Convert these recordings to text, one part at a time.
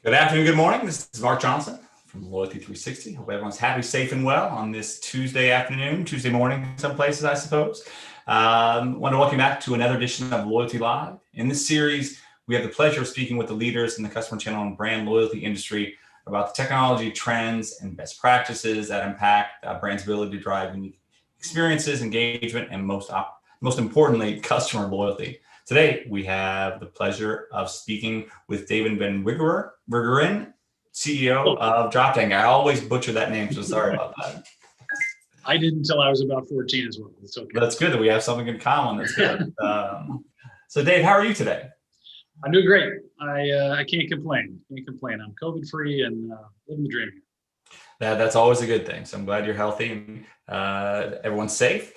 Good afternoon, good morning. This is Mark Johnson from Loyalty 360. Hope everyone's happy, safe, and well on this Tuesday afternoon, Tuesday morning in some places, I suppose. Want to welcome you back to another edition of Loyalty Live. In this series, we have the pleasure of speaking with the leaders in the customer channel and brand loyalty industry about the technology trends and best practices that impact brands' ability to drive unique experiences, engagement, and most importantly, customer loyalty. Today, we have the pleasure of speaking with David VanWiggeren, CEO of Droptank. I always butcher that name, so sorry about that. I did until I was about 14 as well. It's okay. That's good that we have something in common. That's good. So Dave, how are you today? I'm doing great. I can't complain. I'm COVID-free and living the dream here. That's always a good thing. So I'm glad you're healthy and everyone's safe.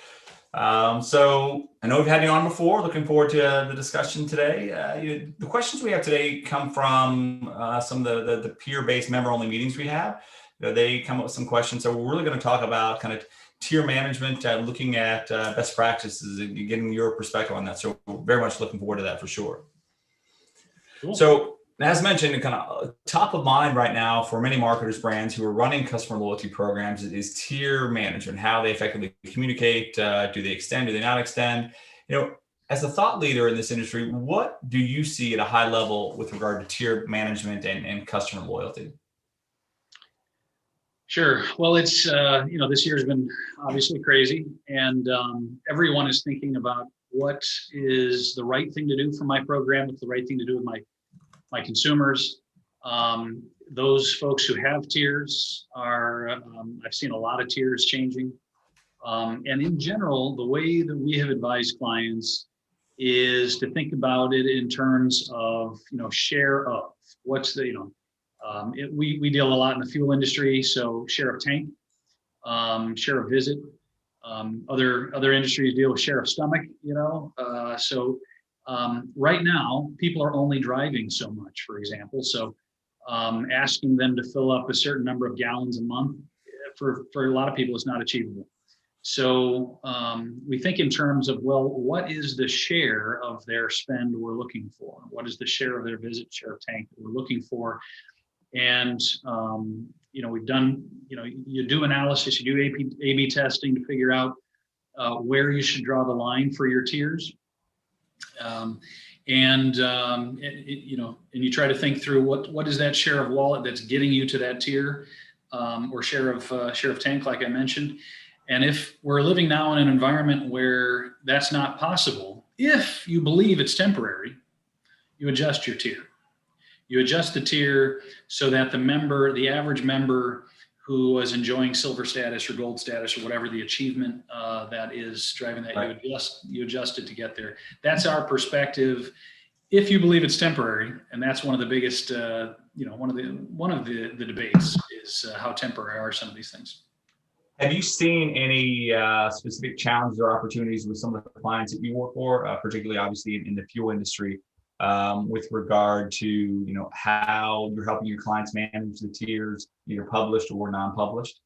So I know we've had you on before. Looking forward to the discussion today. The questions we have today come from some of the peer-based member-only meetings we have. They come up with some questions. So we're really going to talk about kind of tier management, looking at best practices and getting your perspective on that. So we're very much looking forward to that for sure. Cool. So as mentioned, kind of top of mind right now for many marketers, brands who are running customer loyalty programs is tier management, how they effectively communicate. Do they extend? Do they not extend? As a thought leader in this industry, what do you see at a high level with regard to tier management and customer loyalty? Sure. Well, it's, this year has been obviously crazy, and everyone is thinking about what is the right thing to do for my program, what's the right thing to do with my consumers. Those folks who have tiers are, I've seen a lot of tiers changing. And in general, the way that we have advised clients is to think about it in terms of, share of what's the, we deal a lot in the fuel industry. So share of tank, share of visit, other industries deal with share of stomach, right now, people are only driving so much, for example. So asking them to fill up a certain number of gallons a month, for a lot of people, is not achievable. So we think in terms of, well, what is the share of their spend we're looking for? What is the share of their visit, share of tank that we're looking for? And, we've done, you do analysis, you do A/B testing to figure out where you should draw the line for your tiers. And you try to think through what is that share of wallet that's getting you to that tier, or share of tank, like I mentioned. And if we're living now in an environment where that's not possible, if you believe it's temporary, you adjust your tier. You adjust the tier so that the average member who was enjoying silver status or gold status or whatever the achievement that is driving that, right, you adjust it to get there. That's our perspective. If you believe it's temporary, and that's one of the biggest, one of the debates is how temporary are some of these things. Have you seen any specific challenges or opportunities with some of the clients that you work for, particularly obviously in the fuel industry, with regard to how you're helping your clients manage the tiers, either published or non-published?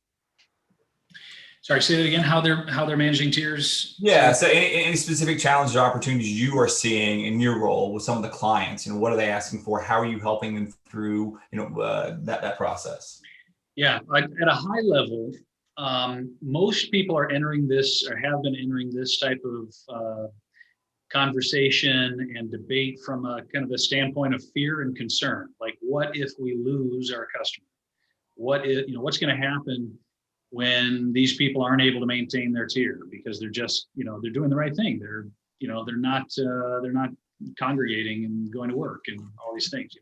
Sorry, say that again. How they're managing tiers? Yeah. So any specific challenges or opportunities you are seeing in your role with some of the clients? What are they asking for? How are you helping them through that process? Yeah, at a high level, most people are entering this or have been entering this type of conversation and debate from a kind of a standpoint of fear and concern. Like, what if we lose our customer? What's going to happen when these people aren't able to maintain their tier because they're just, they're doing the right thing. They're not congregating and going to work and all these things.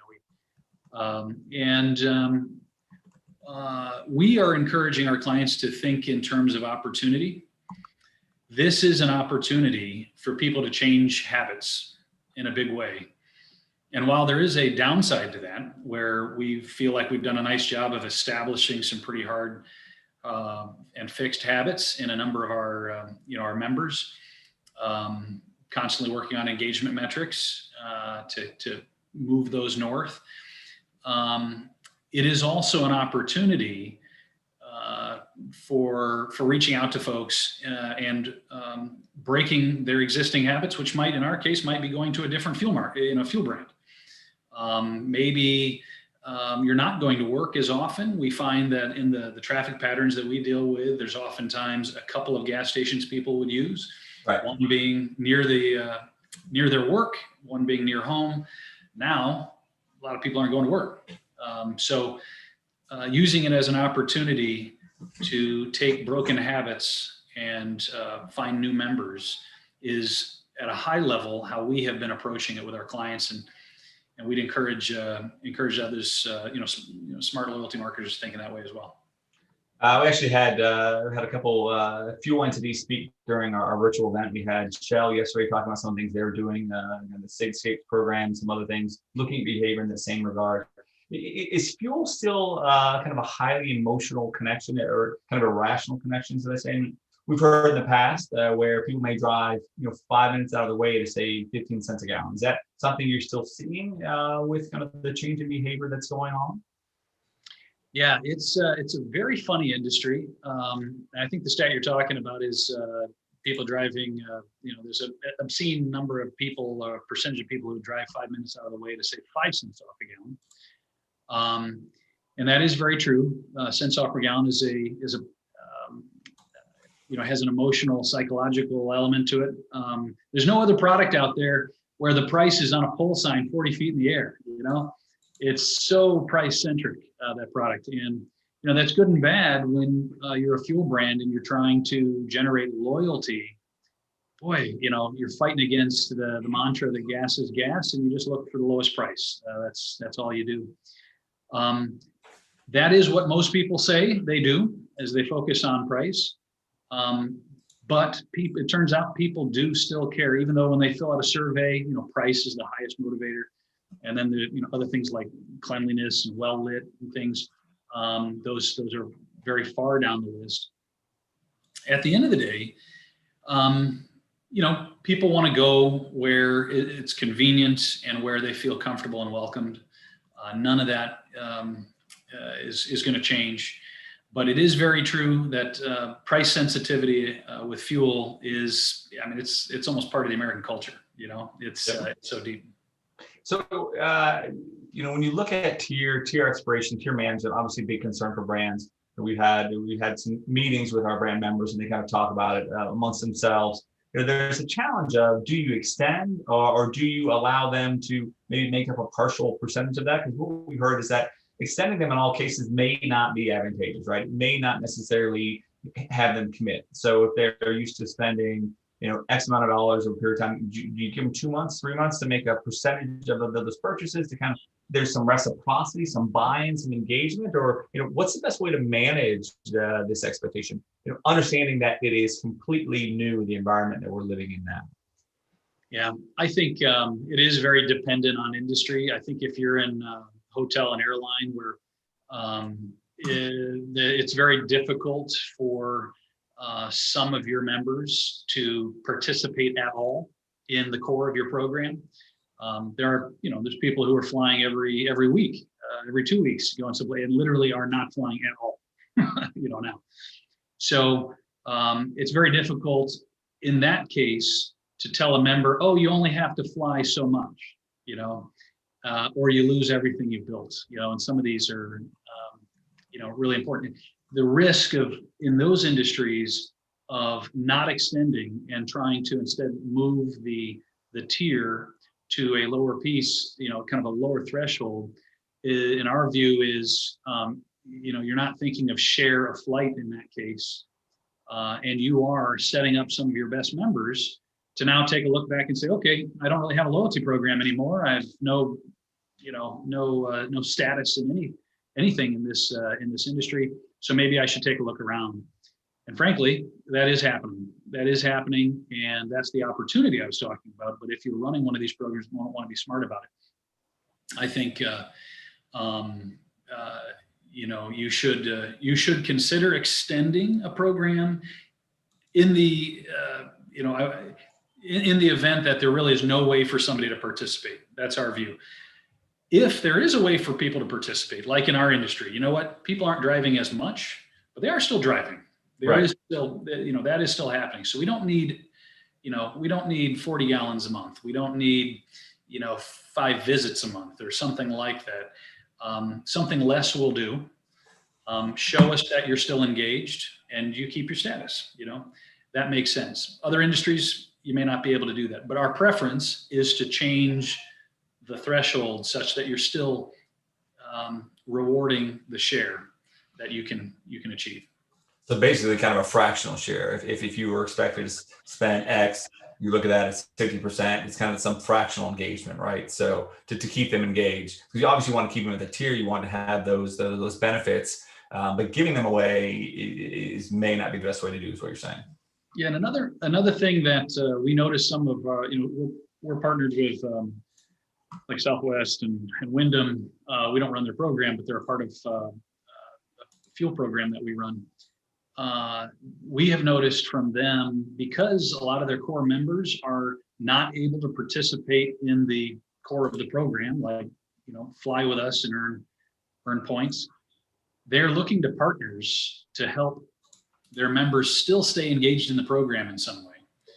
We are encouraging our clients to think in terms of opportunity. This is an opportunity for people to change habits in a big way. And while there is a downside to that, where we feel like we've done a nice job of establishing some pretty hard and fixed habits in a number of our members, constantly working on engagement metrics to move those north. It is also an opportunity for reaching out to folks and breaking their existing habits, which might, in our case, might be going to a different fuel market, fuel brand. Maybe you're not going to work as often. We find that in the traffic patterns that we deal with, there's oftentimes a couple of gas stations people would use, Right. one being near their work, one being near home. Now, a lot of people aren't going to work. So using it as an opportunity to take broken habits and find new members is at a high level how we have been approaching it with our clients, and we'd encourage others, smart loyalty marketers thinking that way as well. We actually had a couple fuel entities speak during our virtual event. We had Shell yesterday talking about some things they were doing, the Cityscapes program, some other things, looking at behavior in the same regard. Is fuel still kind of a highly emotional connection or kind of a rational connection, as I say? We've heard in the past where people may drive 5 minutes out of the way to save 15 cents a gallon. Is that something you're still seeing with kind of the change in behavior that's going on? Yeah, it's a very funny industry. I think the stat you're talking about is people driving. There's an obscene number of people, percentage of people who drive 5 minutes out of the way to save 5 cents off a gallon. And that is very true. Cents off per gallon has an emotional, psychological element to it. There's no other product out there where the price is on a pole sign 40 feet in the air. It's so price centric, that product. And, that's good and bad when you're a fuel brand and you're trying to generate loyalty. Boy, you're fighting against the mantra that gas is gas, and you just look for the lowest price. That's all you do. That is what most people say they do as they focus on price. But it turns out people do still care, even though when they fill out a survey, price is the highest motivator. And then other things like cleanliness and well lit and things, those are very far down the list. At the end of the day, people want to go where it's convenient and where they feel comfortable and welcomed. None of that is going to change. But it is very true that price sensitivity with fuel is, it's almost part of the American culture. It's so deep. So, when you look at tier expiration, tier management, obviously a big concern for brands. We've had some meetings with our brand members, and they kind of talk about it amongst themselves. There's a challenge of, do you extend or do you allow them to maybe make up a partial percentage of that? Because what we heard is that extending them in all cases may not be advantageous, right? It may not necessarily have them commit. So if they're used to spending, X amount of dollars over a period of time, do you give them 2 months, 3 months to make a percentage of those purchases to kind of, there's some reciprocity, some buy-in, some engagement, or, what's the best way to manage this expectation? Understanding that it is completely new, the environment that we're living in now. Yeah, I think it is very dependent on industry. I think if you're in hotel and airline where it's very difficult for some of your members to participate at all in the core of your program. There's people who are flying every week, every 2 weeks, going someplace and literally are not flying at all, now. So it's very difficult in that case to tell a member, oh, you only have to fly so much, or you lose everything you've built, and some of these are, really important. The risk in those industries of not extending and trying to instead move the tier to a lower piece, kind of a lower threshold, in our view is, you're not thinking of share of flight in that case. And you are setting up some of your best members to now take a look back and say, okay, I don't really have a loyalty program anymore. I have no status in anything in this industry. So maybe I should take a look around. And frankly, that is happening. And that's the opportunity I was talking about. But if you're running one of these programs, you want to be smart about it. I think you should consider extending a program in the in the event that there really is no way for somebody to participate. That's our view. If there is a way for people to participate, like in our industry, people aren't driving as much, but they are still driving. There is still, that is still happening. So we don't need 40 gallons a month. We don't need, 5 visits a month or something like that. Something less will do. Show us that you're still engaged and you keep your status, that makes sense. Other industries, you may not be able to do that, but our preference is to change the threshold such that you're still rewarding the share that you can achieve. So basically kind of a fractional share. If you were expected to spend X, you look at that as 50%, it's kind of some fractional engagement, right? So to keep them engaged, because you obviously want to keep them at the tier, you want to have those benefits, but giving them away may not be the best way to do, is what you're saying. Yeah, and another thing that we noticed some of, we're partnered with like Southwest and Wyndham. We don't run their program, but they're a part of a fuel program that we run. We have noticed from them, because a lot of their core members are not able to participate in the core of the program, like, fly with us and earn points. They're looking to partners to help their members still stay engaged in the program in some way.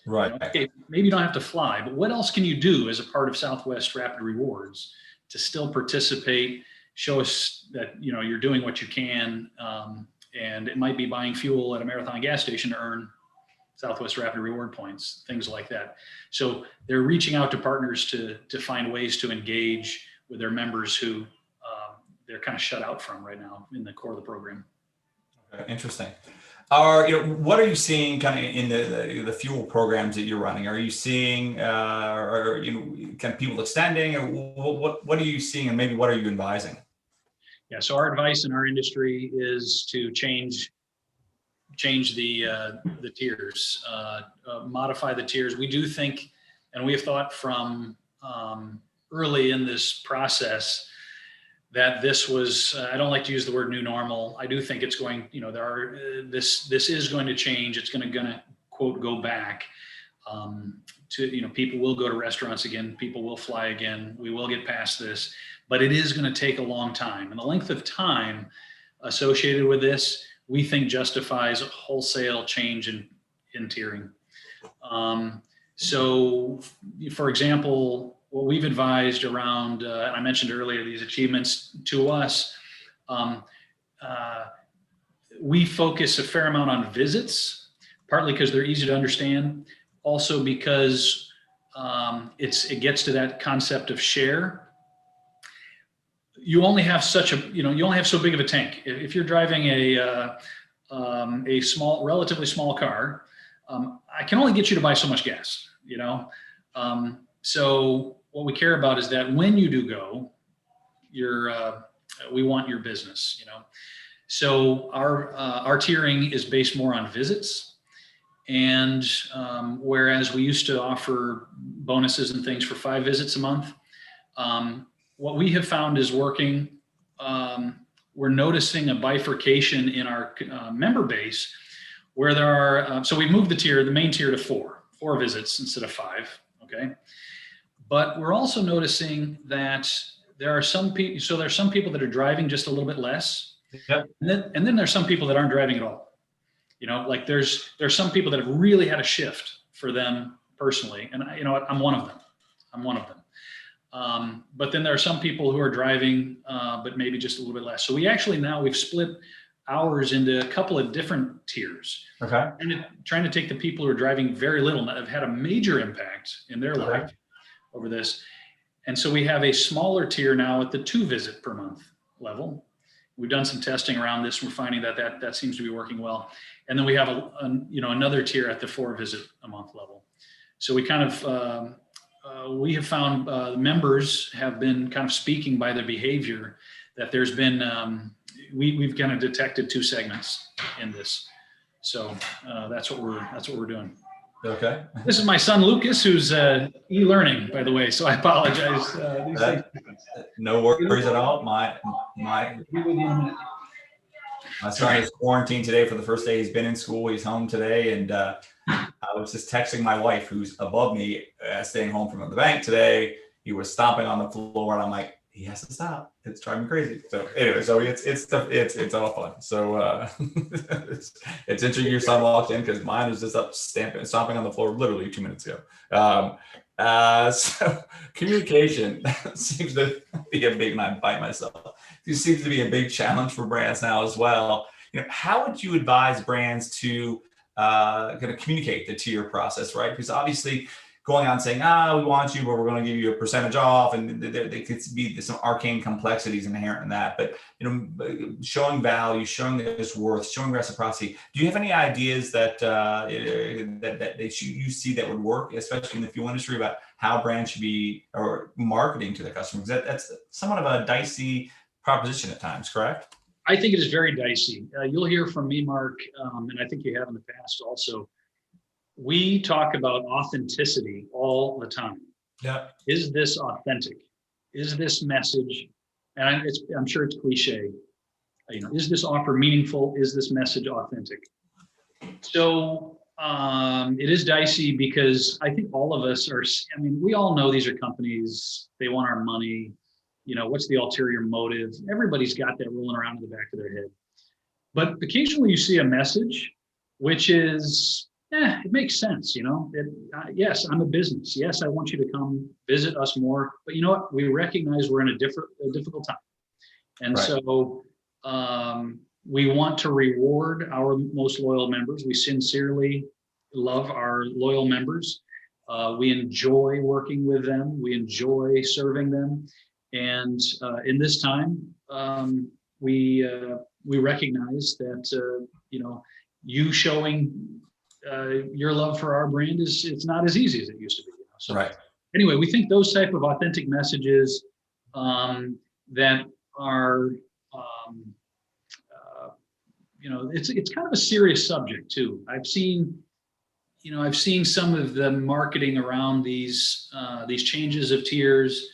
Right. Okay, maybe you don't have to fly, but what else can you do as a part of Southwest Rapid Rewards to still participate, show us that, you're doing what you can, and it might be buying fuel at a Marathon gas station to earn Southwest Rapid Reward points, things like that. So they're reaching out to partners to find ways to engage with their members who they're kind of shut out from right now in the core of the program. Okay, interesting. What are you seeing kind of in the fuel programs that you're running? Are you seeing, kind of people extending, or what are you seeing, and maybe what are you advising? Yeah, so our advice in our industry is to change the tiers, modify the tiers. We do think, and we have thought from early in this process, that this was, I don't like to use the word new normal. I do think it's going, this is going to change. It's going to quote, go back to, people will go to restaurants again. People will fly again. We will get past this, but it is going to take a long time. And the length of time associated with this, we think justifies a wholesale change in tiering. So for example, what we've advised around, and I mentioned earlier, these achievements to us, we focus a fair amount on visits, partly because they're easy to understand, also because it gets to that concept of share. You only have you only have so big of a tank. If you're driving a relatively small car, I can only get you to buy so much gas, So what we care about is that when you do go, we want your business, So our tiering is based more on visits, and whereas we used to offer bonuses and things for 5 visits a month, what we have found is working. We're noticing a bifurcation in our member base, where there are. So we moved the main tier to 4 visits instead of 5. Okay. But we're also noticing that there are some people. So there's some people that are driving just a little bit less, Yep. and then there's some people that aren't driving at all. Like there's some people that have really had a shift for them personally, and I'm one of them. But then there are some people who are driving, but maybe just a little bit less. So we've split ours into a couple of different tiers. Okay. And trying to take the people who are driving very little and have had a major impact in their life over this. And so we have a smaller tier now at the 2 visit per month level. We've done some testing around this. We're finding that seems to be working well. And then we have another tier at the 4 visit a month level. So we kind of, we have found members have been kind of speaking by their behavior that there's been, we've kind of detected 2 segments in this. So that's what we're doing. Okay. This is my son, Lucas, who's e-learning, by the way. So I apologize. No worries at all. My son is quarantined today for the first day he's been in school. He's home today, and I was just texting my wife, who's above me, staying home from the bank today. He was stomping on the floor, and I'm like, he has to stop. It's driving me crazy. So anyway, it's all fun. So it's interesting your son walked in, because mine was just up stomping on the floor literally 2 minutes ago. So communication seems to be a big, and I bite myself. It seems to be a big challenge for brands now as well. How would you advise brands to kind of communicate the tier process, right? Because obviously going on saying, we want you, but we're going to give you a percentage off, and there could be some arcane complexities inherent in that. But showing value, showing there's worth, showing reciprocity. Do you have any ideas that you see that would work, especially in the fuel industry, about how brands should be or marketing to their customers? That's somewhat of a dicey proposition at times, correct? I think it is very dicey. You'll hear from me, Mark, and I think you have in the past also. We talk about authenticity all the time. Yeah. Is this authentic? Is this message, and I'm sure it's cliche, is this offer meaningful? Is this message authentic? So it is dicey because I think all of us we all know these are companies, they want our money. What's the ulterior motive? Everybody's got that rolling around in the back of their head. But occasionally you see a message which is, it makes sense. Yes, I'm a business. Yes, I want you to come visit us more. But you know what? We recognize we're in a difficult time. And right. So we want to reward our most loyal members. We sincerely love our loyal members. We enjoy working with them. We enjoy serving them. And in this time, we recognize that you showing your love for our brand it's not as easy as it used to be. So right. Anyway, we think those type of authentic messages that are it's kind of a serious subject too. I've seen some of the marketing around these changes of tiers.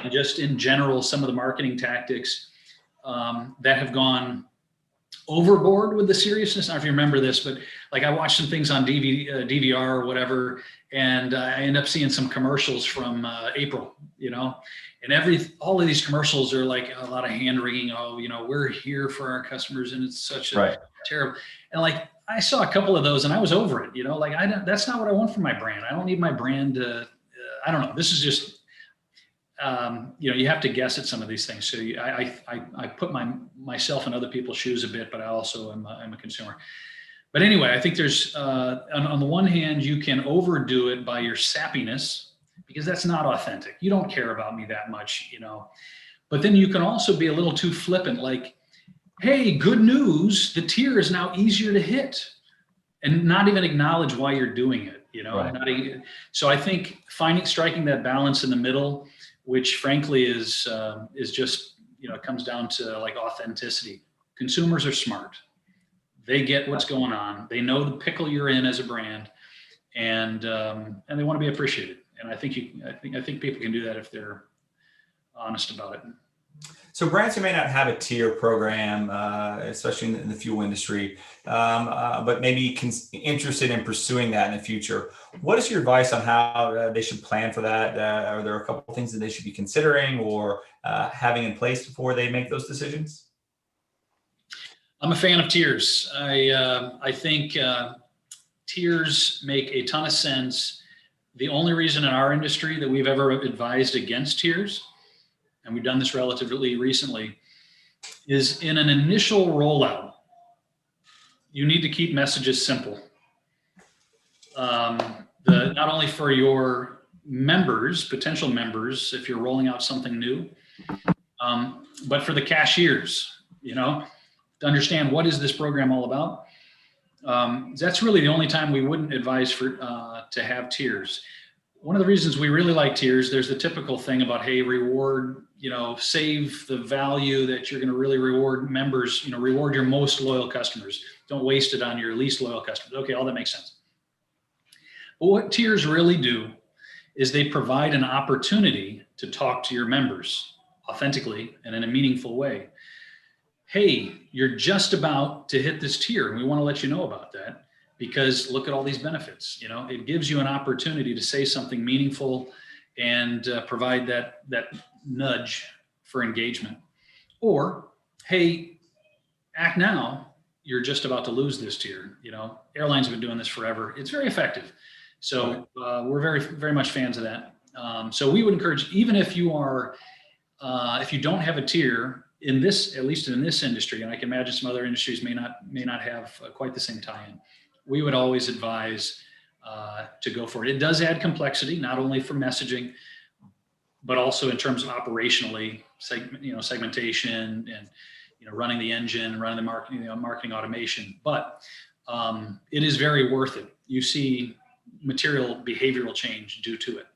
And just in general, some of the marketing tactics that have gone overboard with the seriousness. I don't know if you remember this, but like I watched some things on DVR or whatever, and I end up seeing some commercials from April, and all of these commercials are like a lot of hand wringing. Oh, we're here for our customers, and it's such a right. terrible. And like I saw a couple of those, and I was over it. That's not what I want from my brand. I don't need my brand to. I don't know. This is just. You have to guess at some of these things. So I put myself in other people's shoes a bit, but I also am a consumer. But anyway, I think there's, on the one hand, you can overdo it by your sappiness because that's not authentic. You don't care about me that much, But then you can also be a little too flippant, like, hey, good news, the tier is now easier to hit, and not even acknowledge why you're doing it, Right. So I think striking that balance in the middle, which frankly is just, it comes down to like authenticity. Consumers are smart. They get what's going on. They know the pickle you're in as a brand, and they want to be appreciated. And I think people can do that if they're honest about it. So brands who may not have a tier program, especially in the fuel industry, but maybe interested in pursuing that in the future, what is your advice on how they should plan for that? Are there a couple of things that they should be considering or having in place before they make those decisions? I'm a fan of tiers. I think tiers make a ton of sense. The only reason in our industry that we've ever advised against tiers, and we've done this relatively recently, is in an initial rollout, you need to keep messages simple. Not only for your members, potential members, if you're rolling out something new, but for the cashiers, to understand what is this program all about. That's really the only time we wouldn't advise to have tiers. One of the reasons we really like tiers, there's the typical thing about, hey, reward, save the value that you're going to really reward members, reward your most loyal customers. Don't waste it on your least loyal customers. Okay, all that makes sense. But what tiers really do is they provide an opportunity to talk to your members authentically and in a meaningful way. Hey, you're just about to hit this tier, and we want to let you know about that. Because look at all these benefits. It gives you an opportunity to say something meaningful and provide that nudge for engagement. Or, hey, act now. You're just about to lose this tier. Airlines have been doing this forever. It's very effective. So we're very, very much fans of that. So we would encourage, even if you are, if you don't have a tier in this, at least in this industry, and I can imagine some other industries may not have quite the same tie-in, we would always advise to go for it. It does add complexity, not only for messaging, but also in terms of operationally, segmentation and running the engine, running the marketing, marketing automation. But it is very worth it. You see material behavioral change due to it.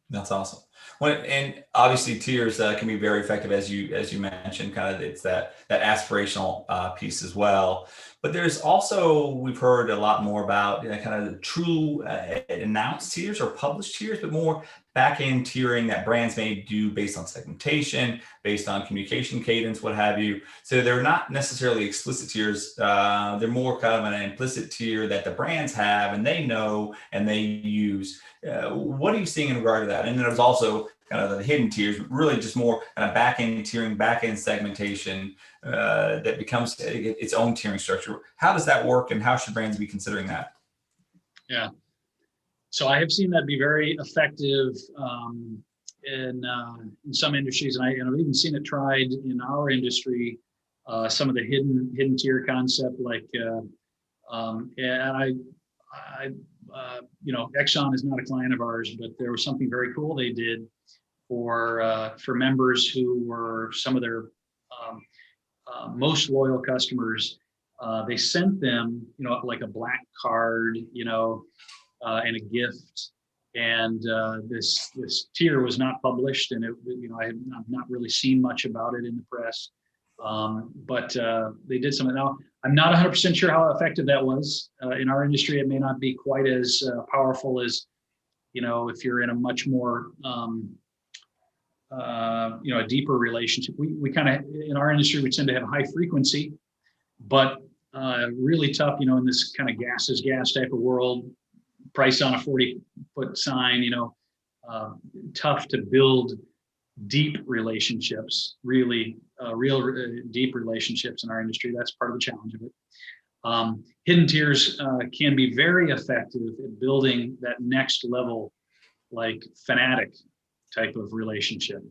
That's awesome. And obviously tiers can be very effective, as you mentioned. Kind of, it's that aspirational piece as well. But there's also, we've heard a lot more about kind of the true announced tiers or published tiers, but more back-end tiering that brands may do based on segmentation, based on communication cadence, what have you. So they're not necessarily explicit tiers. They're more kind of an implicit tier that the brands have and they know and they use. What are you seeing in regard to that? And then there's also kind of the hidden tiers, really just more kind of back-end tiering, back-end segmentation that becomes its own tiering structure. How does that work, and how should brands be considering that? Yeah. So I have seen that be very effective in some industries, and I've even seen it tried in our industry. Some of the hidden tier concept, like, and Exxon is not a client of ours, but there was something very cool they did for members who were some of their most loyal customers. They sent them, like a black card, and a gift. And this tier was not published, and I've not really seen much about it in the press. But they did something. Now, I'm not 100% sure how effective that was. In our industry, it may not be quite as powerful as, if you're in a much more, a deeper relationship. We kind of, in our industry, we tend to have high frequency, but really tough, in this kind of gas is gas type of world, price on a 40-foot sign, tough to build deep relationships, really real deep relationships in our industry. That's part of the challenge of it. Hidden tiers can be very effective at building that next level, like fanatic type of relationship.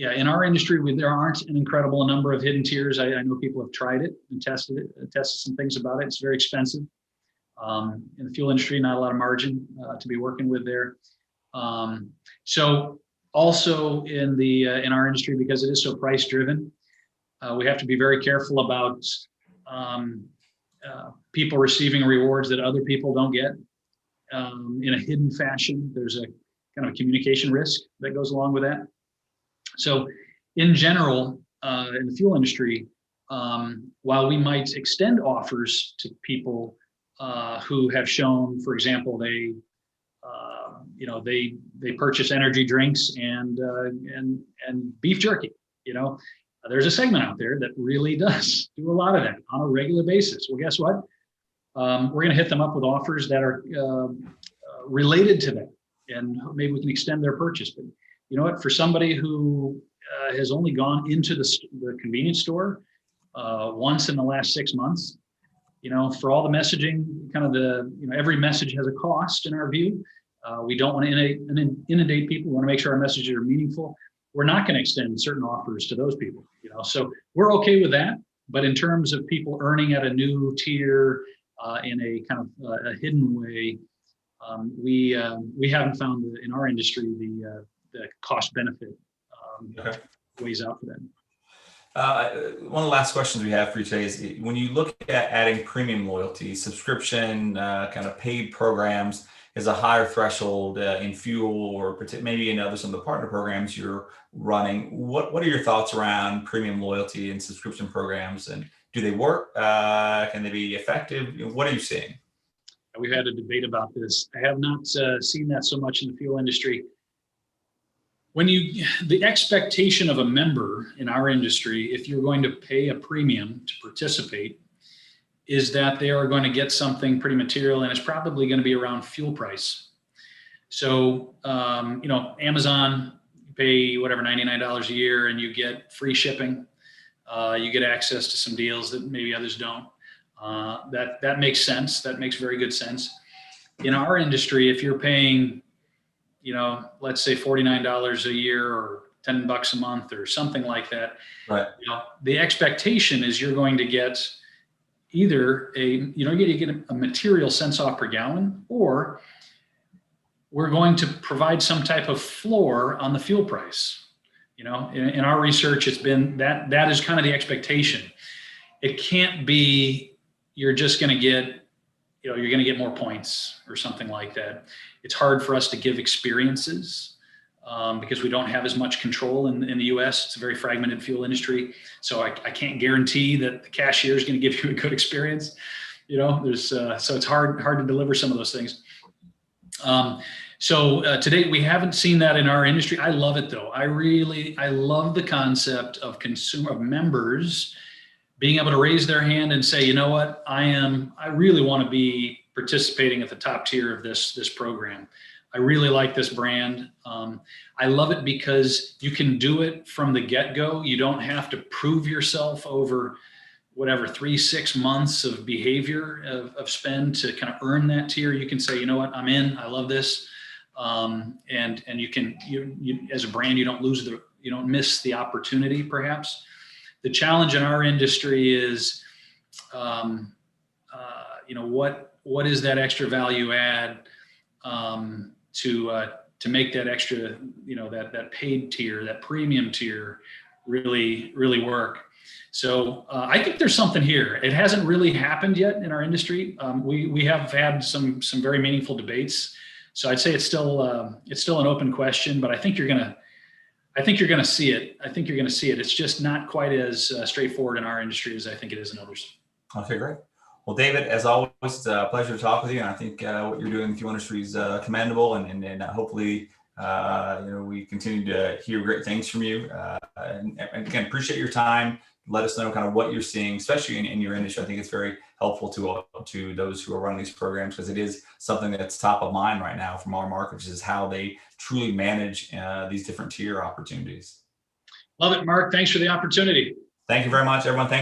Yeah, in our industry, there aren't an incredible number of hidden tiers. I know people have tried it and tested some things about it. It's very expensive. In the fuel industry, not a lot of margin to be working with there. So also in our industry, because it is so price driven, we have to be very careful about people receiving rewards that other people don't get in a hidden fashion. There's a kind of communication risk that goes along with that. So in general, in the fuel industry, while we might extend offers to people who have shown, for example, they purchase energy drinks and beef jerky, there's a segment out there that really does do a lot of that on a regular basis. Well, guess what? We're going to hit them up with offers that are related to that, and maybe we can extend their purchase. But you know what? For somebody who has only gone into the convenience store once in the last 6 months, for all the messaging, kind of every message has a cost in our view. We don't want to inundate people. We want to make sure our messages are meaningful. We're not going to extend certain offers to those people. So we're okay with that. But in terms of people earning at a new tier in a kind of a hidden way, we haven't found in our industry the cost benefit weighs out for that. One of the last questions we have for you today is, when you look at adding premium loyalty, subscription, kind of paid programs is a higher threshold in fuel, or maybe in some of the partner programs you're running. What are your thoughts around premium loyalty and subscription programs, and do they work? Can they be effective? What are you seeing? We've had a debate about this. I have not seen that so much in the fuel industry. The expectation of a member in our industry, if you're going to pay a premium to participate, is that they are going to get something pretty material, and it's probably going to be around fuel price. So, Amazon, you pay whatever, $99 a year, and you get free shipping. You get access to some deals that maybe others don't. That makes sense. That makes very good sense. in our industry, if you're paying, let's say $49 a year or $10 a month or something like that, Right. The expectation is you're going to get either you get a material cents off per gallon, or we're going to provide some type of floor on the fuel price. In our research, it's been that is kind of the expectation. It can't be you're just going to get, you're going to get more points or something like that. It's hard for us to give experiences because we don't have as much control in the U.S. It's a very fragmented fuel industry. So I can't guarantee that the cashier is going to give you a good experience. So it's hard to deliver some of those things. So today we haven't seen that in our industry. I love it though. I love the concept of members being able to raise their hand and say, you know what, I really want to be participating at the top tier of this program. I really like this brand. I love it because you can do it from the get-go. You don't have to prove yourself over 3-6 months of behavior of spend to kind of earn that tier. You can say, you know what, I'm in, I love this. And you as a brand, you don't miss the opportunity perhaps. The challenge in our industry is, what is that extra value add to make that extra, that paid tier, that premium tier really, really work. So I think there's something here. It hasn't really happened yet in our industry. We have had some very meaningful debates. So I'd say it's still an open question, but I think you're gonna see it. It's just not quite as straightforward in our industry as I think it is in others. Okay, great. Well, David, as always, it's a pleasure to talk with you. And I think what you're doing in the fuel industry is commendable, and hopefully, we continue to hear great things from you. And again, appreciate your time. Let us know kind of what you're seeing, especially in your industry. I think it's very helpful to those who are running these programs, because it is something that's top of mind right now from our market, which is how they truly manage these different tier opportunities. Love it, Mark. Thanks for the opportunity. Thank you very much, everyone. Thank